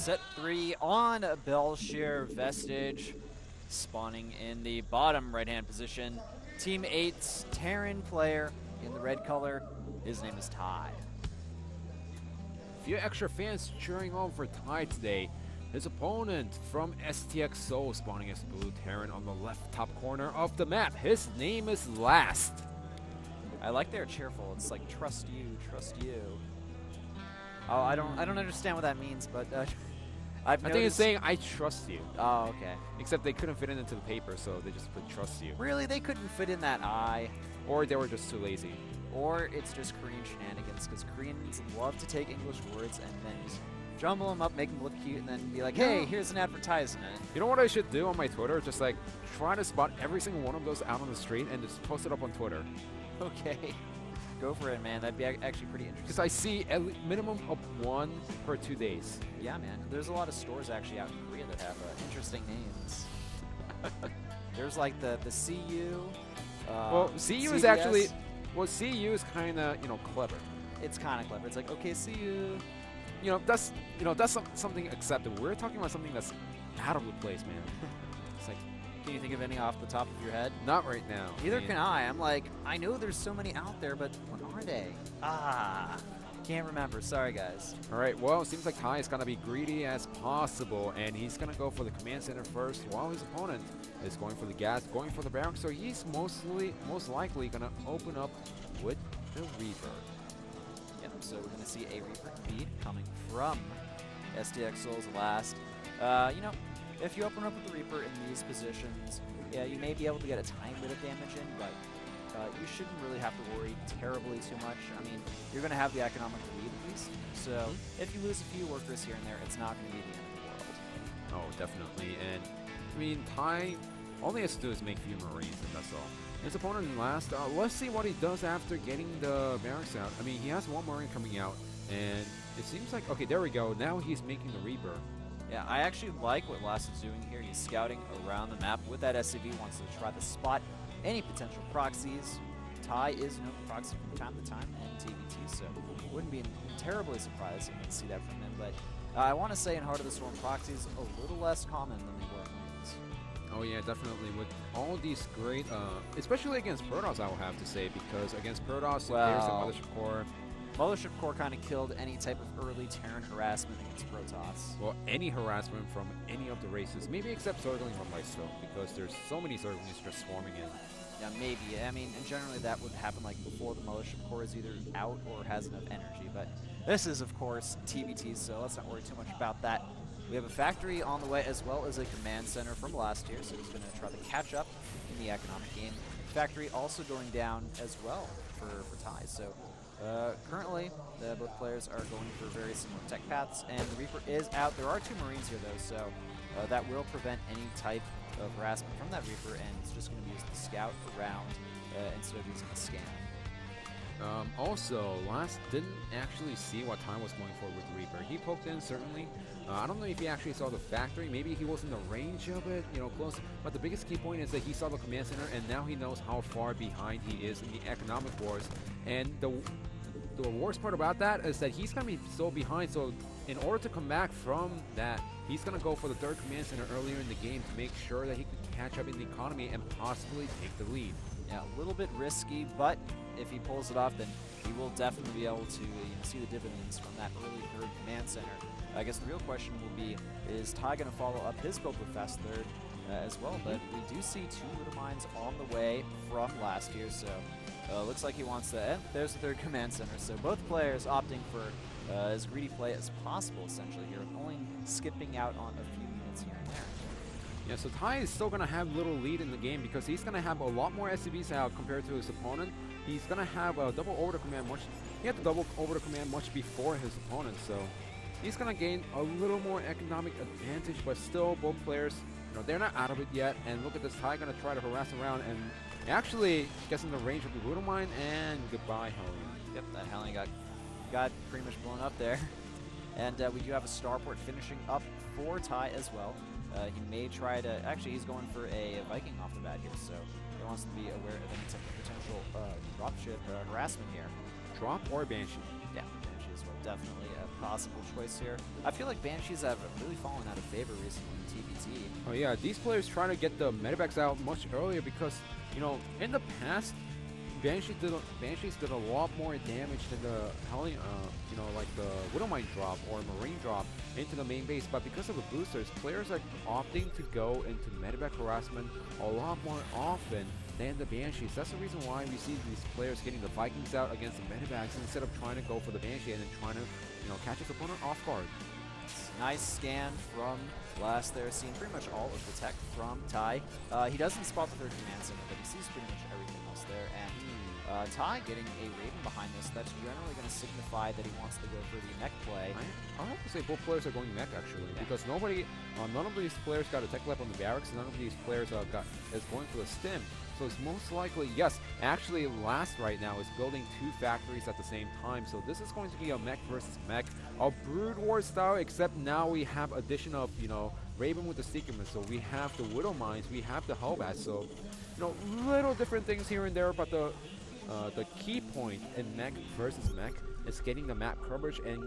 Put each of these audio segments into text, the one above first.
set 3 on Bel'Shir. Vestige spawning in the bottom right-hand position. Team 8's Terran player in the red color. His name is Ty. A few extra fans cheering on for Ty today. His opponent from STX spawning as blue Terran on the left top corner of the map. His name is Last. I like their cheerful. It's like trust you, trust you. Oh, I don't understand what that means, but I think it's saying I trust you. Oh, okay. Except they couldn't fit it into the paper, so they just put trust you. Really, they couldn't fit in that I. Or they were just too lazy. Or it's just Korean shenanigans, because Koreans love to take English words and then just jumble them up, make them look cute, and then be like, hey, here's an advertisement. You know what I should do on my Twitter? Just like try to spot every single one of those out on the street and just post it up on Twitter. Okay. Go for it, man. That'd be actually pretty interesting. Because I see a minimum of 1 per 2 days. Yeah, man. There's a lot of stores actually out in Korea that have interesting names. There's like the CU. Well, CU is actually... Well, CU is kind of, clever. It's kind of clever. It's like, okay, CU. That's something acceptable. We're talking about something that's out of the place, man. It's like, can you think of any off the top of your head? Not right now. Neither can I. I'm like, I know there's so many out there, but what are they? Can't remember. Sorry, guys. All right. Well, it seems like Ty is going to be greedy as possible, and he's going to go for the command center first, while his opponent is going for the gas, going for the barracks. So he's most likely going to open up with the Reaper. Yep. So we're going to see a Reaper feed coming from STX Souls Last. If you open up with the Reaper in these positions, yeah, you may be able to get a tiny bit of damage in, but you shouldn't really have to worry terribly too much. I mean, you're going to have the economic lead at least, so if you lose a few workers here and there, it's not going to be the end of the world. Oh, definitely. And, I mean, Ty, all he has to do is make few Marines, and that's all. His opponent in Last, let's see what he does after getting the barracks out. I mean, he has 1 Marine coming out, and it seems like, okay, there we go. Now he's making the Reaper. Yeah, I actually like what Last is doing here. He's scouting around the map with that SCV, wants to try to spot any potential proxies. Ty is known to proxy from time to time in TvT, so wouldn't be terribly surprising to see that from him. But I want to say in Heart of the Storm, proxies a little less common than they were in Marines. Oh yeah, definitely. With all these great, especially against Protoss, I will have to say, because against Protoss, there's the Mothership Core. Mothership Core kind of killed any type of early Terran harassment against Protoss. Well, any harassment from any of the races, maybe except Zergling or myself, because there's so many Zerglings just swarming in. Yeah, maybe. I mean, and generally that would happen like before the Mothership Core is either out or has enough energy. But this is, of course, TvT, so let's not worry too much about that. We have a factory on the way as well as a command center from last year, so he's going to try to catch up in the economic game. Factory also going down as well for Ty. So currently, both players are going for very similar tech paths, and the Reaper is out. There are 2 Marines here, though, so that will prevent any type of harassment from that Reaper, and it's just going to be used to scout around instead of using the scan. Also, Last didn't actually see what Ty was going for with Reaper. He poked in, certainly. I don't know if he actually saw the factory. Maybe he was in the range of it, close. But the biggest key point is that he saw the command center, and now he knows how far behind he is in the economic wars. And the worst part about that is that he's going to be so behind. So in order to come back from that, he's going to go for the 3rd command center earlier in the game to make sure that he can catch up in the economy and possibly take the lead. Yeah, a little bit risky, but if he pulls it off, then he will definitely be able to see the dividends from that early 3rd command center. I guess the real question will be, is Ty going to follow up his build with Fast 3rd as well? But we do see 2 Little Mines on the way from last year, so looks like he wants to, and there's the 3rd command center. So both players opting for as greedy play as possible, essentially, here, only skipping out on a few units here and there. Yeah, so Ty is still going to have little lead in the game because he's going to have a lot more SCVs out compared to his opponent. He's going to have a double order command he had the double order command much before his opponent, so he's going to gain a little more economic advantage, but still both players, they're not out of it yet. And look at this, Ty going to try to harass around and actually gets in the range of the Brutal Mine, and goodbye, Hellion. Yep, that Hellion got pretty much blown up there. And we do have a starport finishing up for Ty as well. He may try to, actually he's going for a Viking off the bat here, so he wants to be aware of any type of potential dropship harassment here. Drop or Banshee? Yeah, Banshee as well. Definitely a possible choice here. I feel like Banshees have really fallen out of favor recently in TvT. Oh yeah, these players trying to get the medivacs out much earlier because, you know, in the past, Banshees did a lot more damage than the Hellion, you know, like the Widowmine drop or Marine drop into the main base. But because of the boosters, players are opting to go into medivac harassment a lot more often than the Banshees. That's the reason why we see these players getting the Vikings out against the medivacs instead of trying to go for the Banshee and then trying to, you know, catch his opponent off guard. Nice scan from Last there, seeing pretty much all of the tech from Ty. He doesn't spot the third command center, but he sees pretty much everything else there. And Ty getting a Raven behind this, that's generally going to signify that he wants to go for the mech play. I have to say both players are going mech actually, because none of these players got a tech lab on the barracks, and none of these players is going for the stim. So it's most likely, yes, actually Last right now is building 2 factories at the same time. So this is going to be a mech versus mech, a Brood War style, except now we have addition of, you know, Raven with the Seeker Missile, we have the Widow Mines, we have the Hellbat. So, you know, little different things here and there, but the key point in mech versus mech is getting the map coverage and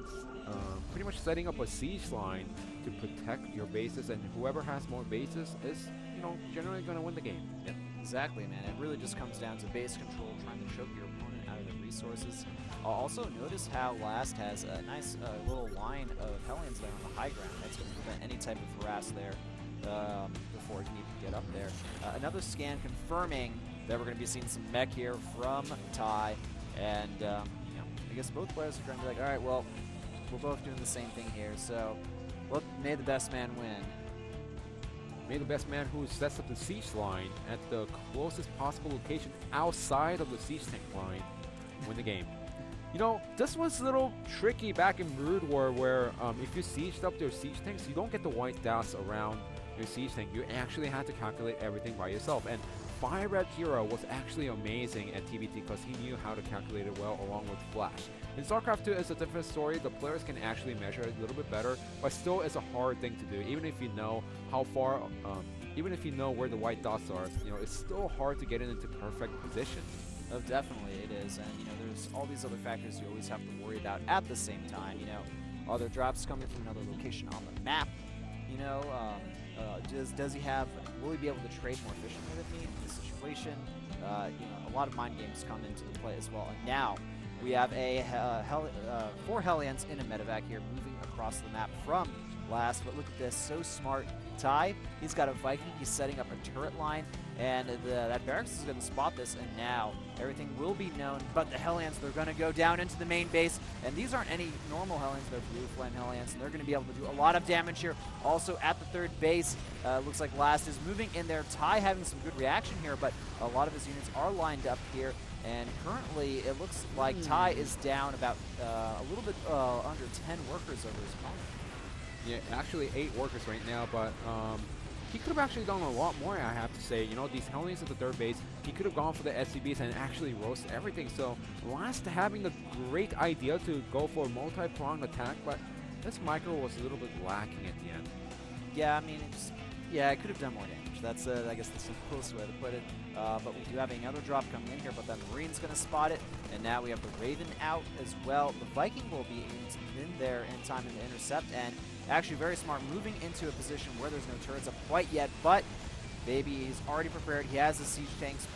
pretty much setting up a siege line to protect your bases, and whoever has more bases is, you know, generally going to win the game. Yep, exactly, man. It really just comes down to base control, trying to choke your opponent out of their resources. Also, notice how Last has a nice little line of Hellions there on the high ground. That's going to prevent any type of harass there before he can even get up there. Another scan confirming that we're going to be seeing some mech here from Ty, and you know, I guess both players are trying to be like, all right, well, we're both doing the same thing here, so may the best man win. May the best man who sets up the siege line at the closest possible location outside of the siege tank line win the game. You know, this was a little tricky back in Brood War where if you sieged up their siege tanks, you don't get the white dots around your siege tank. You actually had to calculate everything by yourself. And Fire Red Hero was actually amazing at TvT because he knew how to calculate it well along with Flash. In Starcraft 2, it's a different story. The players can actually measure it a little bit better, but still it's a hard thing to do. Even if you know how far, even if you know where the white dots are, you know, it's still hard to get it into perfect position. Oh, definitely it is, and you know, there's all these other factors you always have to worry about at the same time. You know, are there drops coming from another location on the map? You know, does he have? Will he be able to trade more efficiently with me in this situation? You know, a lot of mind games come into the play as well. And now we have a 4 Hellions in a medevac here, moving across the map from Last. But look at this, so smart. Ty, he's got a Viking. He's setting up a turret line, and that barracks is going to spot this, and now everything will be known. But the Hellions, they're going to go down into the main base, and these aren't any normal Hellions. They're Blue Flame Hellions, and they're going to be able to do a lot of damage here. Also at the third base, looks like Last is moving in there. Ty having some good reaction here, but a lot of his units are lined up here. And currently, it looks like Ty is down about a little bit under 10 workers over his opponent. Yeah, actually 8 workers right now, but he could have actually done a lot more, I have to say. You know, these Hellions at the third base, he could have gone for the SCBs and actually roast everything. So Last having the great idea to go for a multi-pronged attack, but this micro was a little bit lacking at the end. Yeah, I mean, it could have done more damage. That's, I guess, the simplest way to put it. But we do have another drop coming in here, but then Marine's going to spot it, and now we have the Raven out as well. The Viking will be in there in time to intercept, and actually very smart, moving into a position where there's no turrets up quite yet, but Baby is already prepared. He has the siege tanks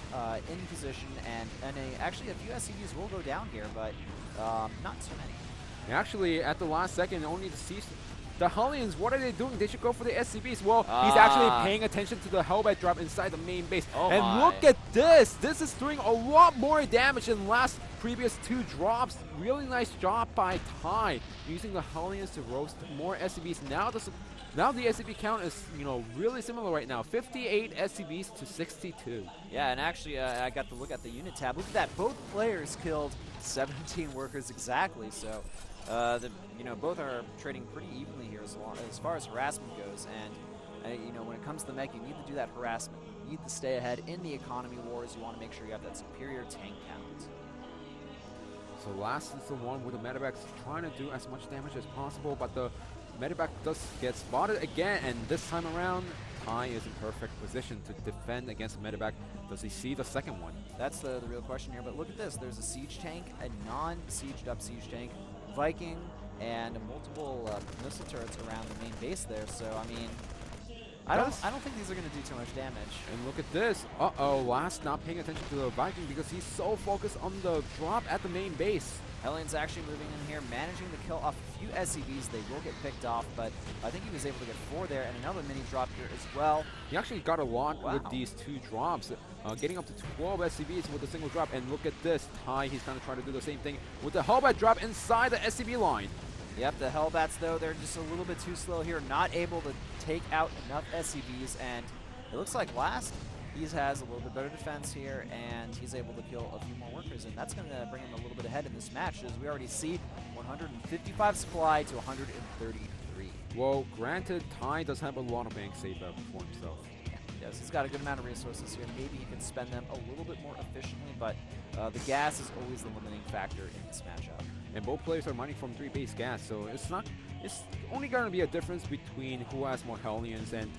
in position, and actually a few SCVs will go down here, but not too many. Actually, at the last second, only the siege... The Hellions, what are they doing? They should go for the SCBs. Well, he's actually paying attention to the Hellbat drop inside the main base. Oh and my. Look at this. This is doing a lot more damage than last previous 2 drops. Really nice job by Ty, using the Hellions to roast more SCBs. Now the SCB count is, you know, really similar right now. 58 SCBs to 62. Yeah, and actually, I got to look at the unit tab. Look at that. Both players killed 17 workers exactly. So, you know, both are trading pretty evenly here as far as harassment goes. And, you know, when it comes to the mech, you need to do that harassment. You need to stay ahead in the economy wars. You want to make sure you have that superior tank count. So Last is the one with the medevacs trying to do as much damage as possible, but the medevac does get spotted again, and this time around, Ty is in perfect position to defend against the medevac. Does he see the second one? That's the real question here, but look at this. There's a siege tank, a non-sieged up siege tank, Viking and multiple missile turrets around the main base there. So I mean, I don't think these are going to do too much damage. And look at this. Uh-oh, Last not paying attention to the Viking because he's so focused on the drop at the main base. Hellions actually moving in here, managing to kill off a few SCVs. They will get picked off, but I think he was able to get 4 there, and another mini drop here as well. He actually got a lot with these 2 drops, getting up to 12 SCVs with a single drop. And look at this, Ty, he's kind of trying to do the same thing with the Hellbat drop inside the SCV line. Yep, the Hellbats, though, they're just a little bit too slow here, not able to take out enough SCVs, and it looks like Last, he has a little bit better defense here, and he's able to kill a few more workers, and that's going to bring him a little bit ahead in this match, as we already see 155 supply to 133. Well, granted, Ty does have a lot of bank save up for himself. Yeah, he does. He's got a good amount of resources here. Maybe he can spend them a little bit more efficiently, but the gas is always the limiting factor in this matchup. And both players are mining from 3 base gas, so it's only going to be a difference between who has more Hellions. And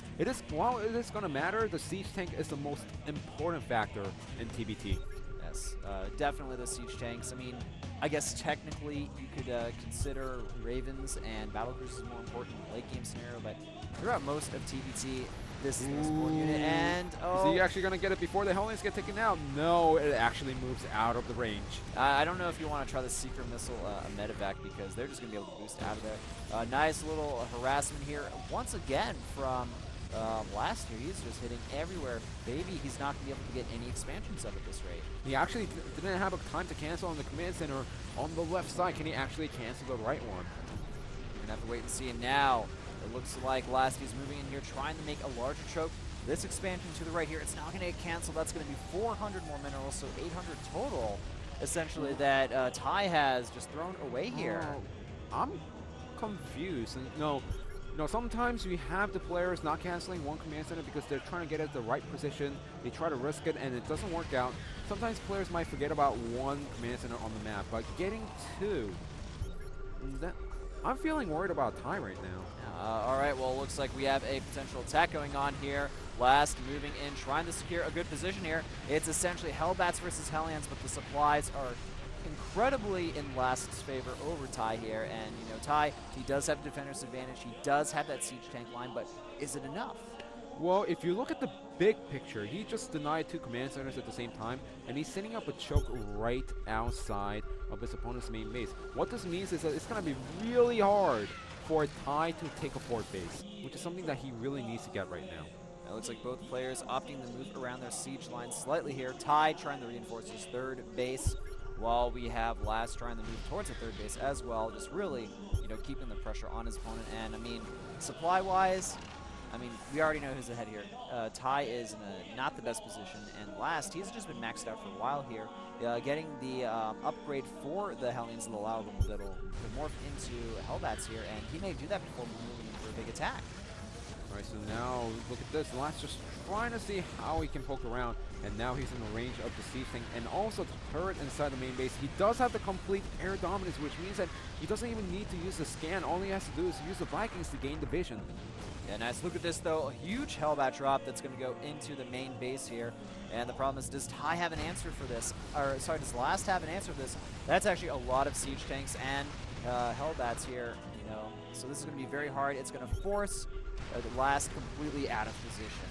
while it is going to matter, the siege tank is the most important factor in TvT. Yes, definitely the siege tanks. I mean, I guess technically you could consider Ravens and battlecruisers more important in the late game scenario, but throughout most of TvT, this is the most important unit. And is he actually going to get it before the Hellions get taken out? No, it actually moves out of the range. I don't know if you want to try the Seeker Missile medevac, because they're just going to be able to boost out of there. Nice little harassment here once again from last year. He's just hitting everywhere. Maybe he's not going to be able to get any expansions up at this rate. He actually didn't have a time to cancel on the command center on the left side. Can he actually cancel the right one? We're going to have to wait and see. And now it looks like Lasky's moving in here, trying to make a larger choke. This expansion to the right here, it's not going to get canceled. That's going to be 400 more minerals, so 800 total, essentially, that Ty has just thrown away here. I'm confused. No, sometimes we have the players not canceling one command center because they're trying to get at the right position. They try to risk it, and it doesn't work out. Sometimes players might forget about one command center on the map, but getting 2, I'm feeling worried about Ty right now. All right, well, it looks like we have a potential attack going on here. Last moving in, trying to secure a good position here. It's essentially Hellbats versus Hellions, but the supplies are incredibly in Last's favor over Ty here. And, you know, Ty, he does have defender's advantage. He does have that siege tank line, but is it enough? Well, if you look at the big picture, he just denied 2 command centers at the same time, and he's setting up a choke right outside of his opponent's main base. What this means is that it's going to be really hard for Ty to take a 4th base, which is something that he really needs to get right now. It looks like both players opting to move around their siege line slightly here. Ty trying to reinforce his 3rd base, while we have Last trying to move towards the 3rd base as well, just really, you know, keeping the pressure on his opponent. And I mean, supply-wise, I mean, we already know who's ahead here. Ty is in not the best position, and Last, he's just been maxed out for a while here, getting the upgrade for the Hellions that'll allow them to morph into Hellbats here, and he may do that before moving in for a big attack. All right, so now look at this. Last just trying to see how he can poke around, and now he's in the range of the siege tank and also the turret inside the main base. He does have the complete air dominance, which means that he doesn't even need to use the scan. All he has to do is use the Vikings to gain the vision. Yeah, nice. Look at this, though. A huge Hellbat drop that's going to go into the main base here. And the problem is, does Ty have an answer for this? Or, sorry, does Last have an answer for this? That's actually a lot of siege tanks and Hellbats here, you know. So this is going to be very hard. It's going to force the Last completely out of position.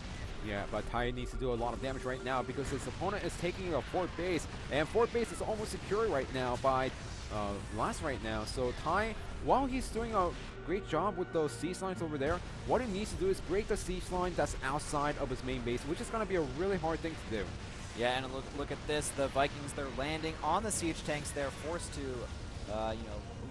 Yeah, but Ty needs to do a lot of damage right now because his opponent is taking a 4th base. And 4th base is almost secure right now by Last right now. So Ty, while he's doing a great job with those siege lines over there, what he needs to do is break the siege line that's outside of his main base, which is going to be a really hard thing to do. Yeah, and look at this. The Vikings, they're landing on the siege tanks. They're forced to, you know,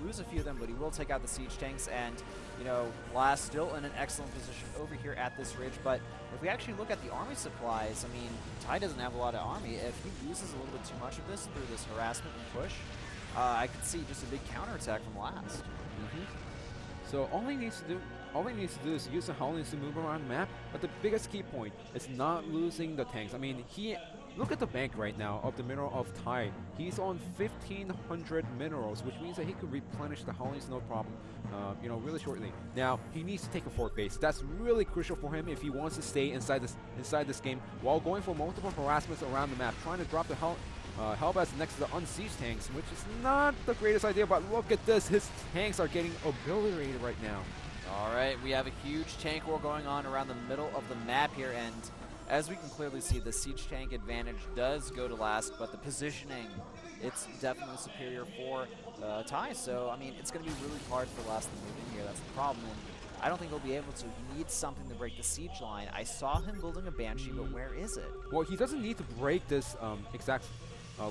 lose a few of them, but he will take out the siege tanks. And, you know, Last still in an excellent position over here at this ridge. But if we actually look at the army supplies, I mean, Ty doesn't have a lot of army. If he uses a little bit too much of this through this harassment and push, I could see just a big counterattack from Last. So all he needs to do is use the Hellions to move around the map, but the biggest key point is not losing the tanks. I mean, look at the bank right now of the mineral of Ty. He's on 1,500 minerals, which means that he could replenish the Hellions no problem, you know, really shortly. Now, he needs to take a 4th base. That's really crucial for him if he wants to stay inside this game while going for multiple harassments around the map, trying to drop the Hellbats next to the unsiege tanks, which is not the greatest idea, but look at this. His tanks are getting obliterated right now. All right, we have a huge tank war going on around the middle of the map here, and as we can clearly see, the siege tank advantage does go to last, but the positioning, it's definitely superior for TiE. So, I mean, it's going to be really hard for Last to move in here. That's the problem. And I don't think he'll be able to. He needs something to break the siege line. I saw him building a Banshee, but where is it? Well, he doesn't need to break this exact...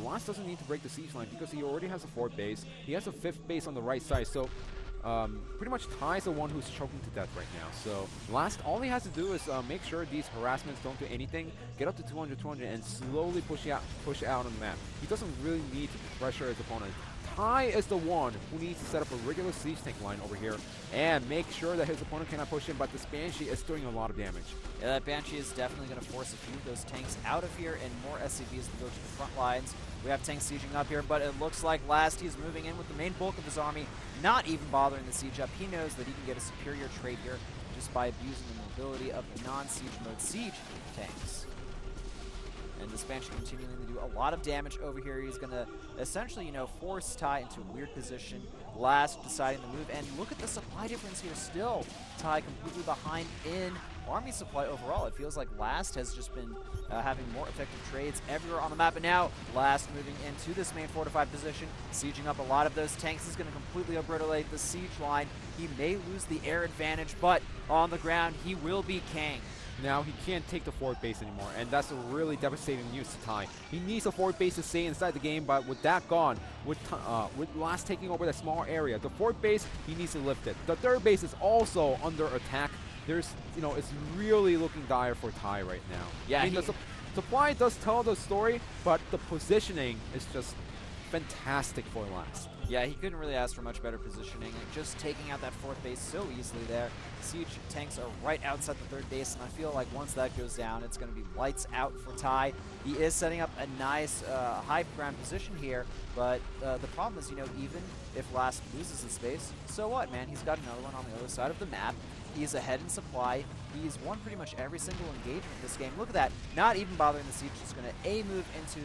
Last doesn't need to break the siege line because he already has a 4th base. He has a 5th base on the right side, so pretty much TiE's the one who's choking to death right now. So Last, all he has to do is make sure these harassments don't do anything, get up to 200, 200, and slowly push out on the map. He doesn't really need to pressure his opponent. TiE is the one who needs to set up a regular siege tank line over here and make sure that his opponent cannot push him, but this Banshee is doing a lot of damage. Yeah, that Banshee is definitely going to force a few of those tanks out of here and more SCVs to go to the front lines. We have tanks sieging up here, but it looks like Last, he's moving in with the main bulk of his army, not even bothering the siege up. He knows that he can get a superior trade here just by abusing the mobility of the non-siege mode siege tanks. And this Banshee continuing to do a lot of damage over here. He's going to essentially, you know, force TiE into a weird position. Last deciding to move, and look at the supply difference here still. TiE completely behind in army supply overall. It feels like Last has just been having more effective trades everywhere on the map, and now Last moving into this main fortified position, sieging up a lot of those tanks. Is going to completely obliterate the siege line. He may lose the air advantage, but on the ground, he will be king. Now he can't take the 4th base anymore, and that's a really devastating news to TiE. He needs the 4th base to stay inside the game, but with that gone, with Last taking over that small area, the 4th base, he needs to lift it. The 3rd base is also under attack. There's, you know, it's really looking dire for TiE right now. Yeah, I mean, the supply does tell the story, but the positioning is just fantastic for Last. Yeah, he couldn't really ask for much better positioning. And just taking out that 4th base so easily there. Siege tanks are right outside the 3rd base, and I feel like once that goes down, it's going to be lights out for TiE. He is setting up a nice high ground position here, but the problem is, you know, even if Last loses his base, so what, man? He's got another one on the other side of the map. He's ahead in supply. He's won pretty much every single engagement in this game. Look at that. Not even bothering the siege. Just going to move into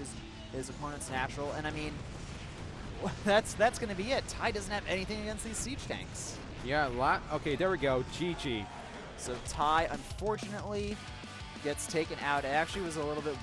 his opponent's natural, and I mean, that's going to be it. TiE doesn't have anything against these siege tanks. Yeah, okay, there we go. GG. So TiE, unfortunately, gets taken out. It actually was a little bit